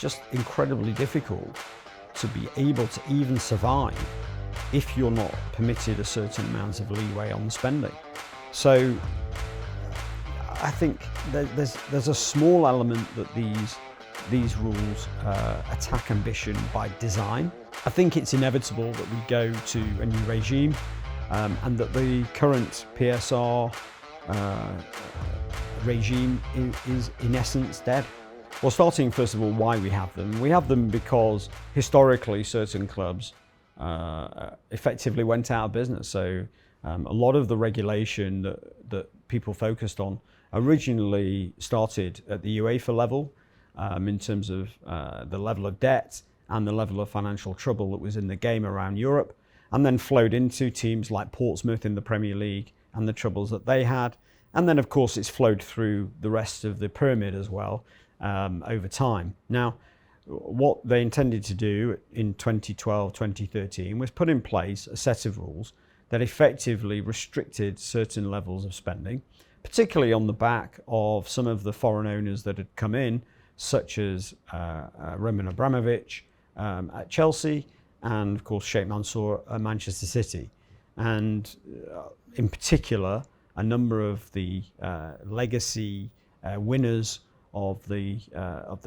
just incredibly difficult to be able to even survive if you're not permitted a certain amount of leeway on the spending. So I think there's a small element that these rules attack ambition by design. I think it's inevitable that we go to a new regime and that the current PSR regime is in essence dead. Well, starting first of all, why we have them. We have them because historically certain clubs effectively went out of business. So a lot of the regulation that people focused on originally started at the UEFA level in terms of the level of debt and the level of financial trouble that was in the game around Europe, and then flowed into teams like Portsmouth in the Premier League and the troubles that they had. And then, of course, it's flowed through the rest of the pyramid as well over time. Now, what they intended to do in 2012, 2013 was put in place a set of rules that effectively restricted certain levels of spending, particularly on the back of some of the foreign owners that had come in, such as Roman Abramovich at Chelsea and, of course, Sheikh Mansour at Manchester City. And in particular, a number of the legacy winners of the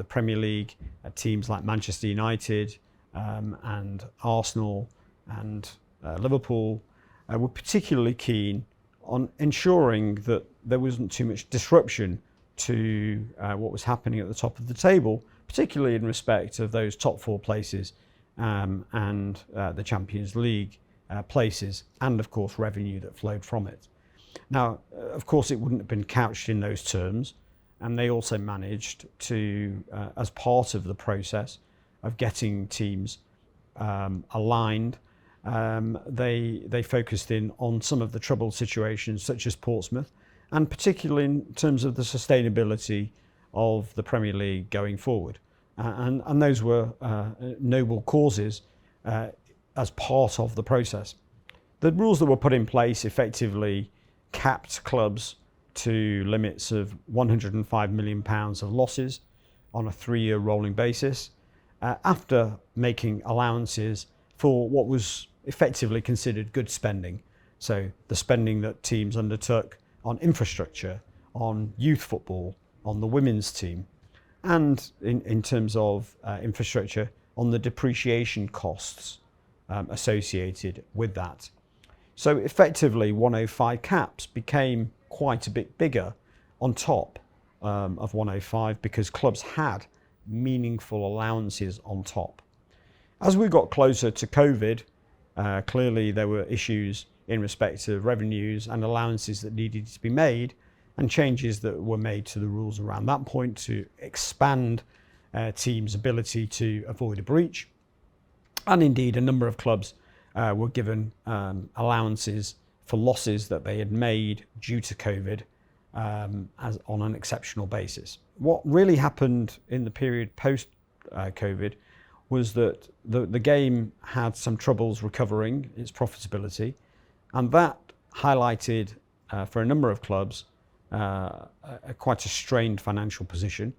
Premier League, teams like Manchester United and Arsenal and Liverpool were particularly keen on ensuring that there wasn't too much disruption to what was happening at the top of the table, particularly in respect of those top four places and the Champions League places, and of course revenue that flowed from it. Now, of course, it wouldn't have been couched in those terms, and they also managed to, as part of the process of getting teams aligned, they focused in on some of the troubled situations, such as Portsmouth, and particularly in terms of the sustainability of the Premier League going forward. And those were noble causes as part of the process. The rules that were put in place effectively capped clubs to limits of £105 million of losses on a 3-year rolling basis, after making allowances for what was effectively considered good spending. So the spending that teams undertook on infrastructure, on youth football, on the women's team, and in terms of infrastructure, on the depreciation costs associated with that. So effectively 105 caps became quite a bit bigger on top of 105 because clubs had meaningful allowances on top. As we got closer to COVID, clearly there were issues in respect of revenues and allowances that needed to be made, and changes that were made to the rules around that point to expand teams' ability to avoid a breach. And indeed, a number of clubs were given allowances for losses that they had made due to COVID as on an exceptional basis. What really happened in the period post-COVID was that the game had some troubles recovering its profitability, and that highlighted for a number of clubs quite a strained financial position.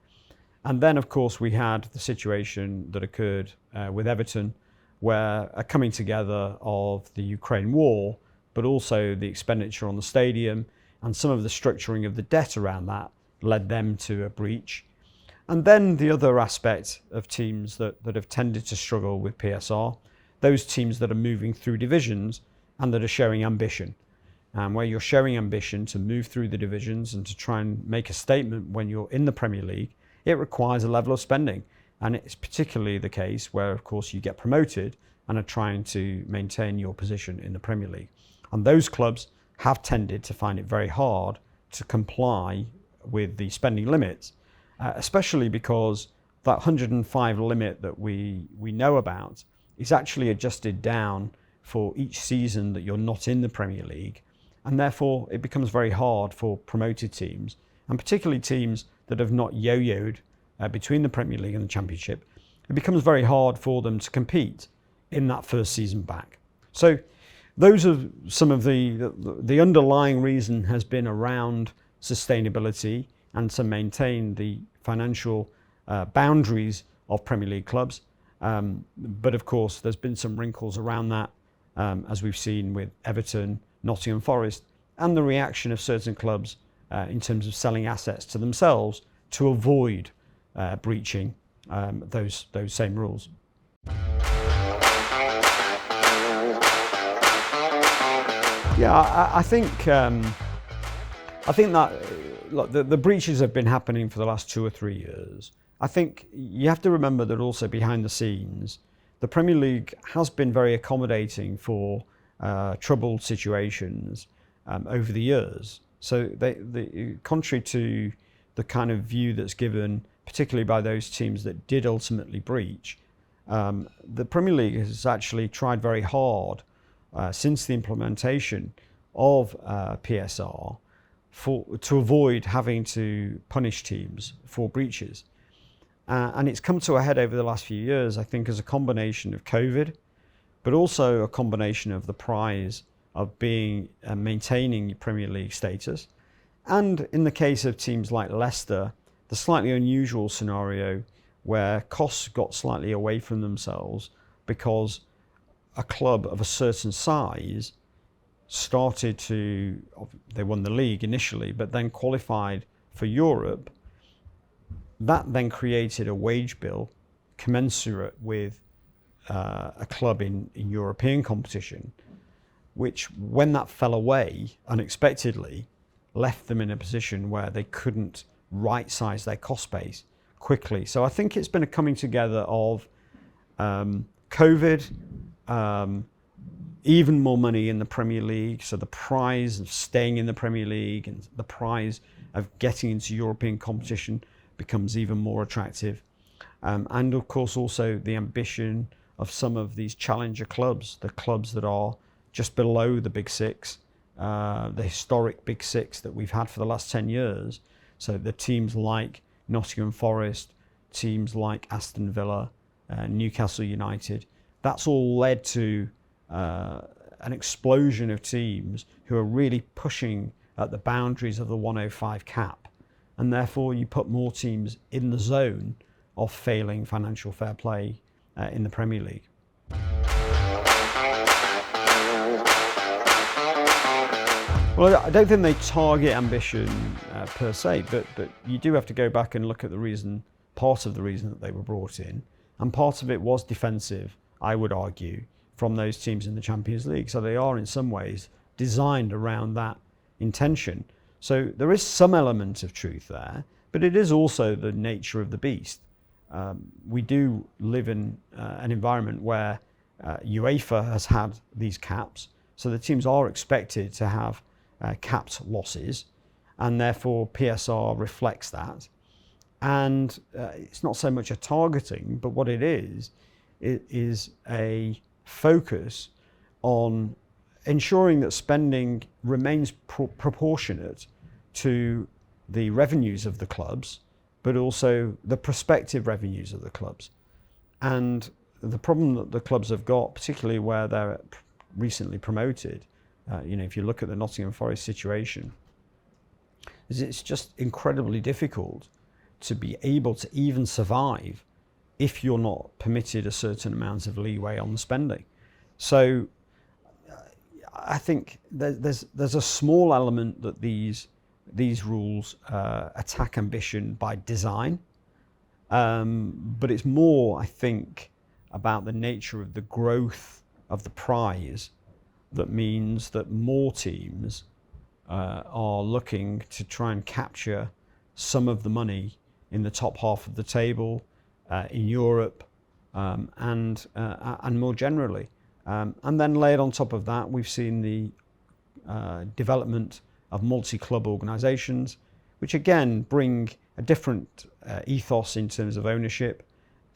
And then, of course, we had the situation that occurred with Everton, where a coming together of the Ukraine war, but also the expenditure on the stadium and some of the structuring of the debt around that led them to a breach. And then the other aspect of teams that have tended to struggle with PSR, those teams that are moving through divisions and that are showing ambition. Where you're showing ambition to move through the divisions and to try and make a statement when you're in the Premier League, it requires a level of spending. And it's particularly the case where, of course, you get promoted and are trying to maintain your position in the Premier League. And those clubs have tended to find it very hard to comply with the spending limits, especially because that 105 limit that we know about is actually adjusted down for each season that you're not in the Premier League. And therefore, it becomes very hard for promoted teams, and particularly teams that have not yo-yoed between the Premier League and the Championship. It becomes very hard for them to compete in that first season back. So those are some of the underlying reason has been around sustainability and to maintain the financial boundaries of Premier League clubs. But of course, there's been some wrinkles around that, as we've seen with Everton, Nottingham Forest, and the reaction of certain clubs in terms of selling assets to themselves to avoid breaching those same rules. Yeah, I think that look, the breaches have been happening for the last 2 or 3 years. I think you have to remember that also behind the scenes, the Premier League has been very accommodating for troubled situations over the years. So contrary to the kind of view that's given, particularly by those teams that did ultimately breach, the Premier League has actually tried very hard since the implementation of PSR to avoid having to punish teams for breaches. And it's come to a head over the last few years, I think, as a combination of COVID, but also a combination of the prize of maintaining Premier League status. And in the case of teams like Leicester, the slightly unusual scenario where costs got slightly away from themselves because a club of a certain size they won the league initially, but then qualified for Europe. That then created a wage bill commensurate with a club in European competition, which, when that fell away unexpectedly, left them in a position where they couldn't right-size their cost base quickly. So I think it's been a coming together of COVID, even more money in the Premier League, so the prize of staying in the Premier League and the prize of getting into European competition becomes even more attractive. And of course also the ambition of some of these challenger clubs, the clubs that are just below the Big Six, the historic Big Six that we've had for the last 10 years. So the teams like Nottingham Forest, teams like Aston Villa, Newcastle United, that's all led to an explosion of teams who are really pushing at the boundaries of the 105 cap. And therefore you put more teams in the zone of failing financial fair play in the Premier League. Well, I don't think they target ambition per se, but you do have to go back and look at part of the reason that they were brought in, and part of it was defensive, I would argue, from those teams in the Champions League. So they are in some ways designed around that intention. So there is some element of truth there, but it is also the nature of the beast. We do live in an environment where UEFA has had these caps, so the teams are expected to have capped losses, and therefore PSR reflects that. And it's not so much a targeting, but what it is a focus on ensuring that spending remains proportionate to the revenues of the clubs, but also the prospective revenues of the clubs. And the problem that the clubs have got, particularly where they're recently promoted, if you look at the Nottingham Forest situation, is it's just incredibly difficult to be able to even survive if you're not permitted a certain amount of leeway on the spending. So I think there's a small element that these rules attack ambition by design, but it's more, I think, about the nature of the growth of the prize that means that more teams are looking to try and capture some of the money in the top half of the table in Europe and more generally. And then layered on top of that, we've seen the development of multi-club organisations, which again bring a different ethos in terms of ownership,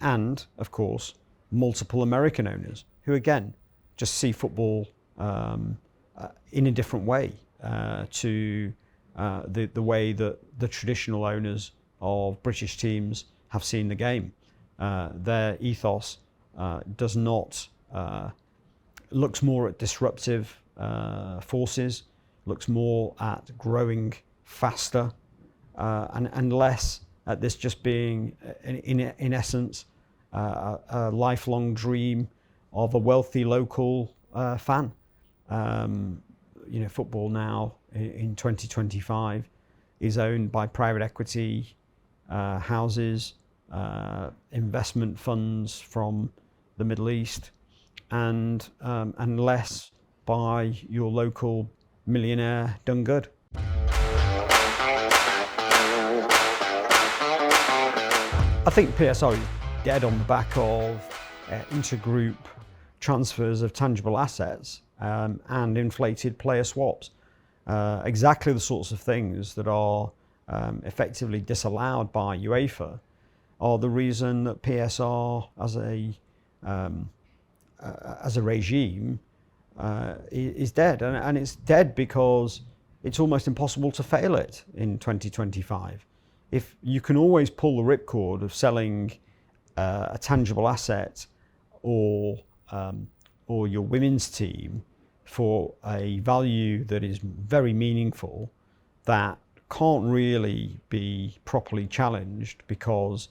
and of course multiple American owners who again just see football in a different way to the way that the traditional owners of British teams have seen the game. Their ethos does not looks more at disruptive forces, looks more at growing faster, and less at this just being, in essence, a lifelong dream of a wealthy local fan. Football now in 2025 is owned by private equity houses, investment funds from the Middle East, and less by your local millionaire done good. I think PSR is dead on the back of intergroup transfers of tangible assets and inflated player swaps. Exactly the sorts of things that are effectively disallowed by UEFA are the reason that PSR as a regime is dead. And it's dead because it's almost impossible to fail it in 2025. If you can always pull the ripcord of selling a tangible asset or your women's team for a value that is very meaningful, that can't really be properly challenged because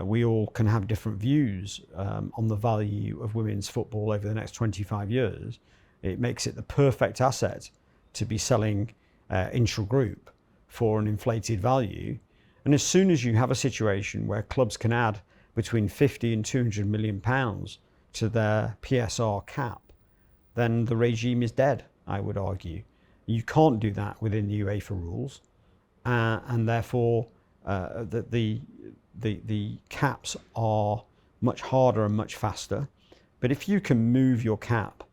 we all can have different views on the value of women's football over the next 25 years. It makes it the perfect asset to be selling intra-group for an inflated value. And as soon as you have a situation where clubs can add between 50 and 200 million pounds to their PSR cap, then the regime is dead, I would argue. You can't do that within the UEFA rules, and therefore the caps are much harder and much faster. But if you can move your cap,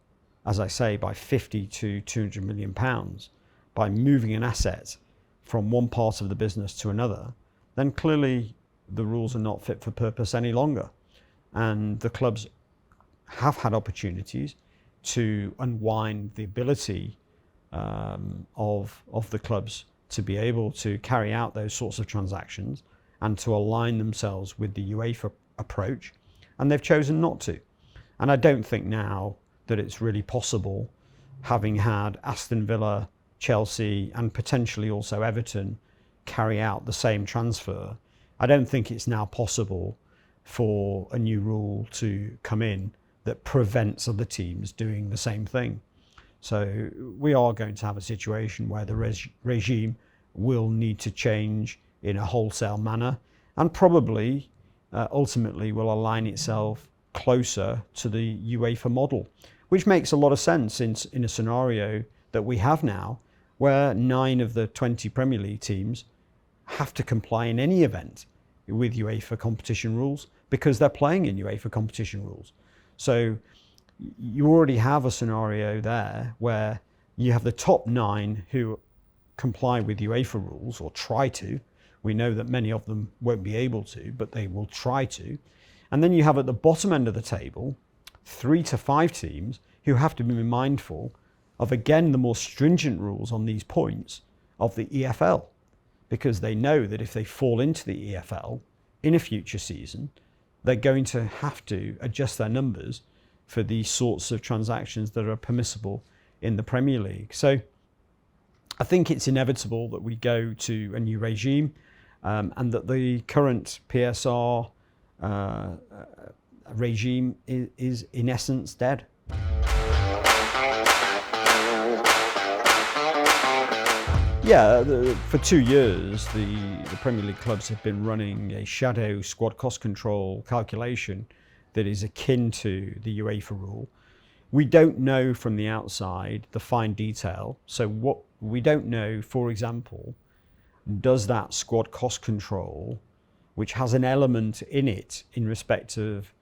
as I say, by 50 to 200 million pounds, by moving an asset from one part of the business to another, then clearly the rules are not fit for purpose any longer. And the clubs have had opportunities to unwind the ability of the clubs to be able to carry out those sorts of transactions and to align themselves with the UEFA approach, and they've chosen not to. And I don't think now that it's really possible, having had Aston Villa, Chelsea, and potentially also Everton carry out the same transfer, I don't think it's now possible for a new rule to come in that prevents other teams doing the same thing. So we are going to have a situation where the regime will need to change in a wholesale manner, and probably ultimately will align itself closer to the UEFA model, which makes a lot of sense in a scenario that we have now, where 9 of the 20 Premier League teams have to comply in any event with UEFA competition rules because they're playing in UEFA competition rules. So you already have a scenario there where you have the top 9 who comply with UEFA rules, or try to. We know that many of them won't be able to, but they will try to. And then you have at the bottom end of the table 3 to 5 teams who have to be mindful of, again, the more stringent rules on these points of the EFL, because they know that if they fall into the EFL in a future season, they're going to have to adjust their numbers for these sorts of transactions that are permissible in the Premier League. So I think it's inevitable that we go to a new regime, and that the current PSR regime is in essence dead. Yeah, for 2 years, the Premier League clubs have been running a shadow squad cost control calculation that is akin to the UEFA rule. We don't know from the outside the fine detail. So what we don't know, for example, does that squad cost control, which has an element in it in respect of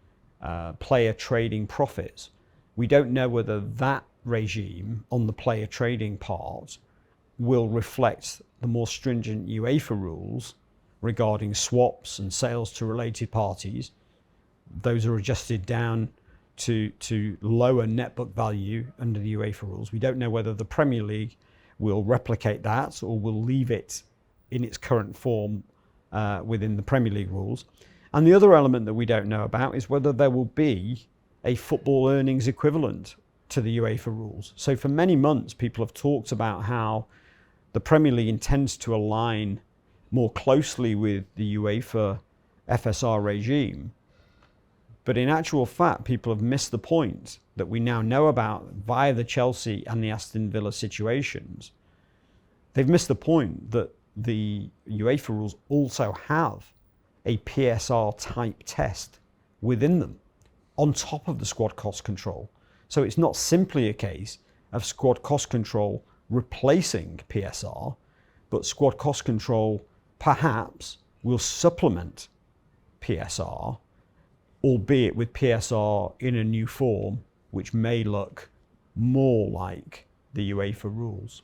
player trading profits, we don't know whether that regime on the player trading part will reflect the more stringent UEFA rules regarding swaps and sales to related parties. Those are adjusted down to lower net book value under the UEFA rules. We don't know whether the Premier League will replicate that or will leave it in its current form within the Premier League rules. And the other element that we don't know about is whether there will be a football earnings equivalent to the UEFA rules. So for many months, people have talked about how the Premier League intends to align more closely with the UEFA FSR regime. But in actual fact, people have missed the point that we now know about via the Chelsea and the Aston Villa situations. They've missed the point that the UEFA rules also have a PSR type test within them on top of the squad cost control. So it's not simply a case of squad cost control replacing PSR, but squad cost control perhaps will supplement PSR, albeit with PSR in a new form, which may look more like the UEFA rules.